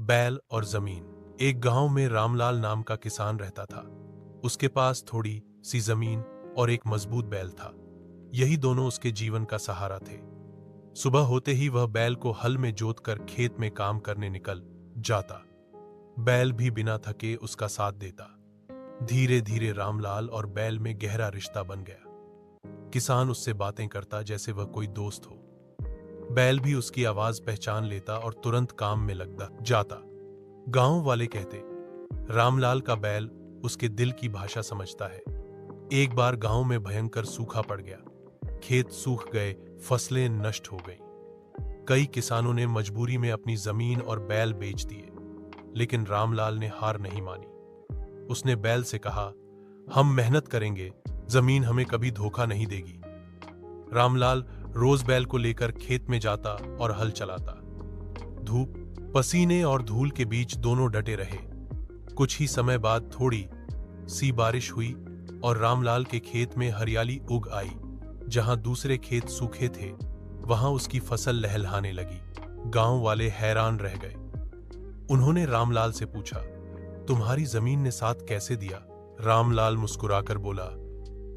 बैल और जमीन। एक गांव में रामलाल नाम का किसान रहता था। उसके पास थोड़ी सी जमीन और एक मजबूत बैल था। यही दोनों उसके जीवन का सहारा थे। सुबह होते ही वह बैल को हल में जोतकर खेत में काम करने निकल जाता। बैल भी बिना थके उसका साथ देता। धीरे धीरे रामलाल और बैल में गहरा रिश्ता बन गया। किसान उससे बातें करता जैसे वह कोई दोस्त हो। बैल भी उसकी आवाज पहचान लेता और तुरंत काम में लग जाता। गांव वाले कहते, रामलाल का बैल उसके दिल की भाषा समझता है। एक बार गांव में भयंकर सूखा पड़ गया। खेत सूख गए, फसलें नष्ट हो गईं। कई किसानों ने मजबूरी में अपनी जमीन और बैल बेच दिए, लेकिन रामलाल ने हार नहीं मानी। उसने बैल से कहा, हम मेहनत करेंगे, जमीन हमें कभी धोखा नहीं देगी। रामलाल रोज बैल को लेकर खेत में जाता और हल चलाता। धूप, पसीने और धूल के बीच दोनों डटे रहे। कुछ ही समय बाद थोड़ी सी बारिश हुई और रामलाल के खेत में हरियाली उग आई। जहां दूसरे खेत सूखे थे, वहां उसकी फसल लहलहाने लगी। गांव वाले हैरान रह गए। उन्होंने रामलाल से पूछा, तुम्हारी जमीन ने साथ कैसे दिया? रामलाल मुस्कुराकर बोला,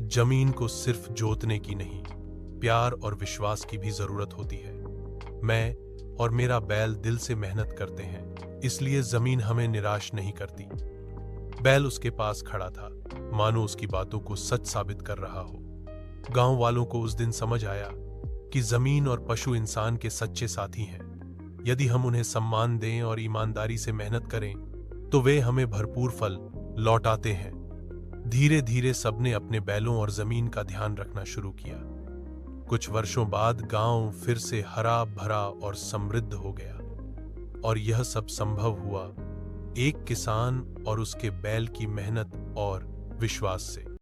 जमीन को सिर्फ जोतने की नहीं, प्यार और विश्वास की भी जरूरत होती है। मैं और मेरा बैल दिल से मेहनत करते हैं, इसलिए जमीन हमें निराश नहीं करती। बैल उसके पास खड़ा था, मानो उसकी बातों को सच साबित कर रहा हो। गांव वालों को उस दिन समझ आया कि जमीन और पशु इंसान के सच्चे साथी हैं। यदि हम उन्हें सम्मान दें और ईमानदारी से मेहनत करें, तो वे हमें भरपूर फल लौटाते हैं। धीरे धीरे सबने अपने बैलों और जमीन का ध्यान रखना शुरू किया। कुछ वर्षों बाद गांव फिर से हरा भरा और समृद्ध हो गया। और यह सब संभव हुआ एक किसान और उसके बैल की मेहनत और विश्वास से।